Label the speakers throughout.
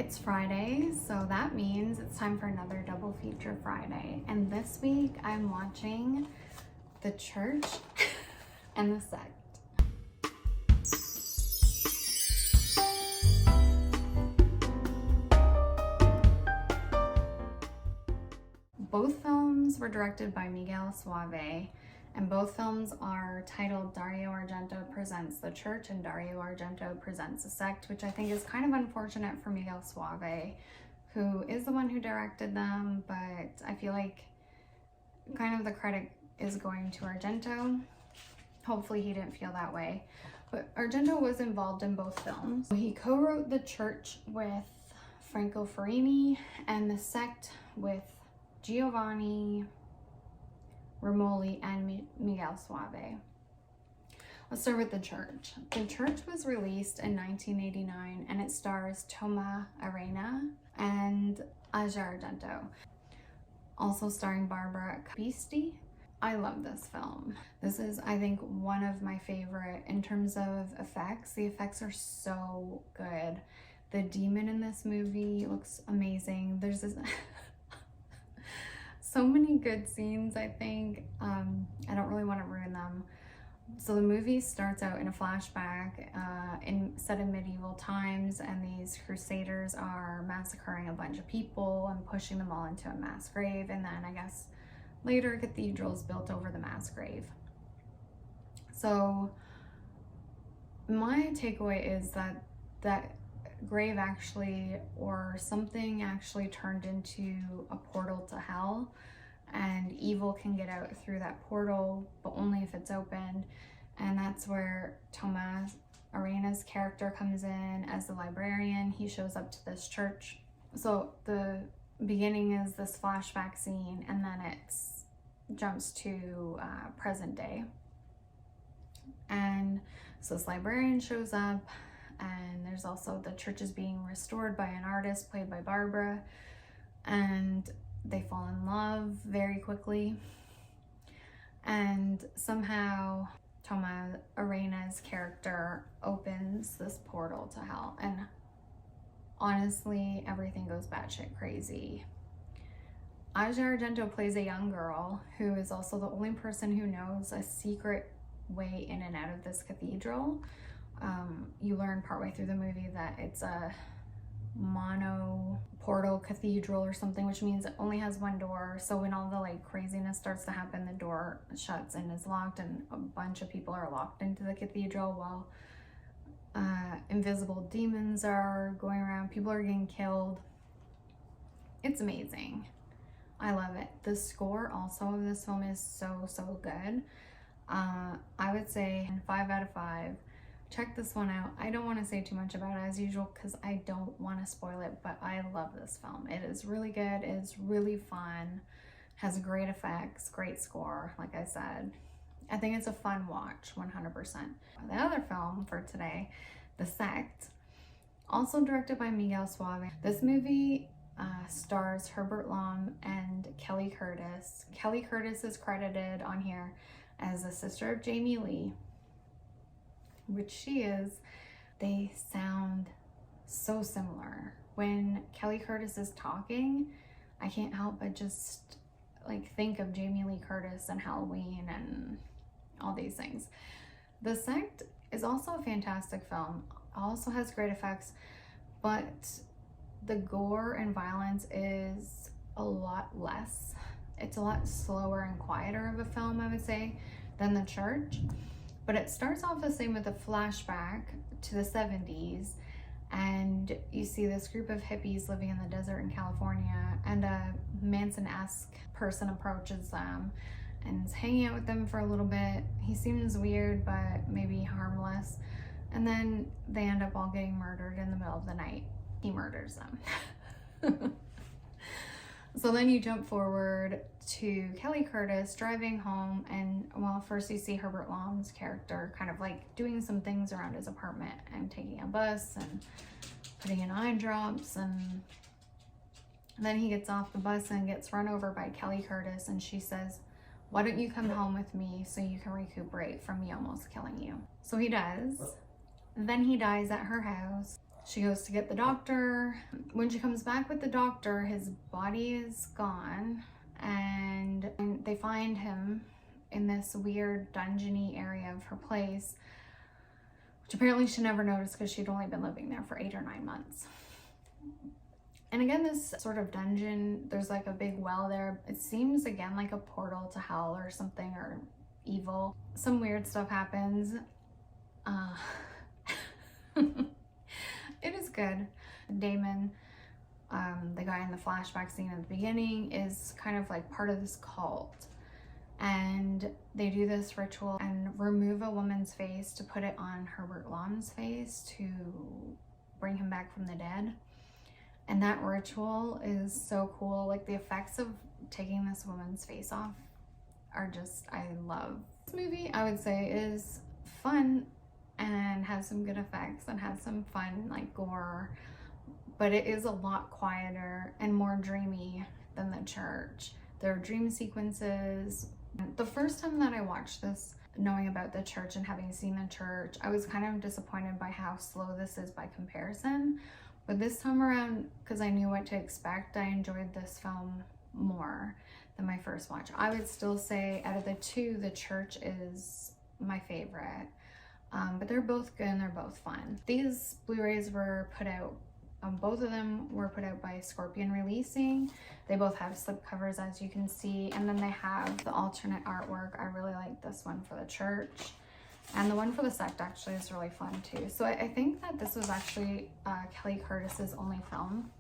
Speaker 1: It's Friday, so that means it's time for another double feature Friday. And this week I'm watching The Church and The Sect. Both films were directed by Michele Soavi, and both films are titled Dario Argento Presents The Church and Dario Argento Presents The Sect, which I think is kind of unfortunate for Michele Soavi, who is the one who directed them, but I feel like kind of the credit is going to Argento. Hopefully he didn't feel that way. But Argento was involved in both films. He co-wrote The Church with Franco Ferrini and The Sect with Giovanni Romoli and Michele Soavi. Let's start with The Church. The Church was released in 1989 and it stars Toma Arena and Asia Argento, also starring Barbara Capisti. I love this film. This is, I think, one of my favorite in terms of effects. The effects are so good. The demon in this movie looks amazing. There's this so many good scenes, I think. I don't really want to ruin them. So the movie starts out in a flashback set in medieval times, and these crusaders are massacring a bunch of people and pushing them all into a mass grave, and then I guess later a cathedral is built over the mass grave. So my takeaway is that that grave actually, or something actually, turned into a portal to hell, and evil can get out through that portal, but only if it's opened. And that's where Toma Arena's character comes in as the librarian. He shows up to this church. So the beginning is this flashback scene, and then it jumps to present day. And so this librarian shows up, and there's also the church is being restored by an artist played by Barbara, and they fall in love very quickly, and somehow Toma Arena's character opens this portal to hell, and honestly everything goes batshit crazy. Asia Argento plays a young girl who is also the only person who knows a secret way in and out of this cathedral. You learn partway through the movie that it's a mono portal cathedral or something, which means it only has one door. So when all the craziness starts to happen, the door shuts and is locked, and a bunch of people are locked into the cathedral while invisible demons are going around. People are getting killed. It's amazing. I love it. The score also of this film is so good. I would say 5 out of 5. Check this one out. I don't want to say too much about it as usual because I don't want to spoil it, but I love this film. It is really good. It's really fun. Has great effects, great score, like I said. I think it's a fun watch, 100%. The other film for today, The Sect, also directed by Michele Soavi. This movie stars Herbert Lom and Kelly Curtis. Kelly Curtis is credited on here as the sister of Jamie Lee, which she is. They sound so similar. When Kelly Curtis is talking, I can't help but just think of Jamie Lee Curtis and Halloween and all these things. The Sect is also a fantastic film. Also has great effects, but the gore and violence is a lot less. It's a lot slower and quieter of a film, I would say, than The Church. But it starts off the same with a flashback to the 70s, and you see this group of hippies living in the desert in California, and a Manson-esque person approaches them and is hanging out with them for a little bit. He seems weird, but maybe harmless. And then they end up all getting murdered in the middle of the night. He murders them. So then you jump forward to Kelly Curtis driving home, and first you see Herbert Lom's character kind of doing some things around his apartment and taking a bus and putting in eye drops, and then he gets off the bus and gets run over by Kelly Curtis, and she says, "Why don't you come home with me so you can recuperate from me almost killing you?" So he does. Then he dies at her house. She goes to get the doctor. When she comes back with the doctor, his body is gone, and they find him in this weird dungeony area of her place, which apparently she never noticed because she'd only been living there for 8 or 9 months. And again, this sort of dungeon, there's like a big well there. It seems again like a portal to hell or something, or evil. Some weird stuff happens. It is good. Damon, the guy in the flashback scene at the beginning, is kind of like part of this cult. And they do this ritual and remove a woman's face to put it on Herbert Lom's face to bring him back from the dead. And that ritual is so cool. Like, the effects of taking this woman's face off are just, I love. This movie, I would say, is fun and has some good effects and has some fun, like, gore, but it is a lot quieter and more dreamy than The Church. There are dream sequences. The first time that I watched this, knowing about The Church and having seen The Church, I was kind of disappointed by how slow this is by comparison. But this time around, because I knew what to expect, I enjoyed this film more than my first watch. I would still say out of the two, The Church is my favorite. But they're both good and they're both fun. These Blu-rays were put out, both of them were put out by Scorpion Releasing. They both have slipcovers, as you can see, and then they have the alternate artwork. I really like this one for The Church. And the one for The Sect actually is really fun too. So I think that this was actually Kelly Curtis's only film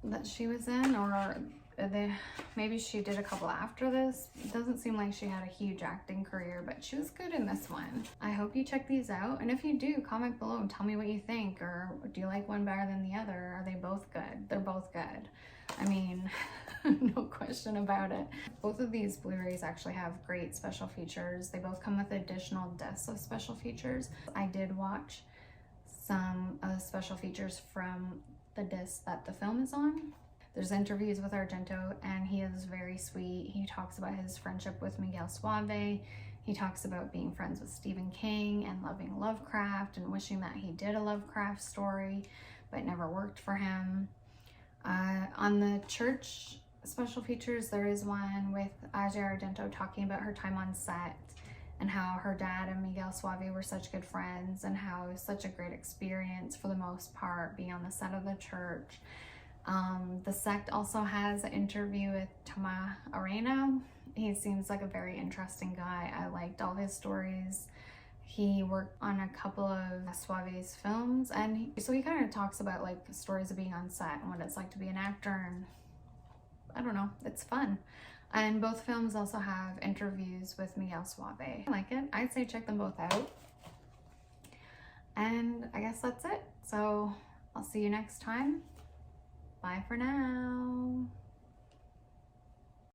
Speaker 1: that she was in, or maybe she did a couple after this. It doesn't seem like she had a huge acting career, but she was good in this one. I hope you check these out, and if you do, comment below and tell me what you think, or do you like one better than the other? Are they both good? They're both good. I mean, no question about it. Both of these Blu-rays actually have great special features. They both come with additional discs of special features. I did watch some special features from the disc that the film is on. There's interviews with Argento, and he is very sweet. He talks about his friendship with Michele Soavi. He talks about being friends with Stephen King and loving Lovecraft and wishing that he did a Lovecraft story, but it never worked for him. On The Church special features, there is one with Asia Argento talking about her time on set and how her dad and Michele Soavi were such good friends and how it was such a great experience for the most part being on the set of The Church. The Sect also has an interview with Toma Arena. He seems like a very interesting guy. I liked all his stories. He worked on a couple of Soavi's films, and so he kind of talks about like stories of being on set and what it's like to be an actor, and I don't know, it's fun. And both films also have interviews with Michele Soavi. I like it. I'd say check them both out. And I guess that's it. So I'll see you next time. Bye for now.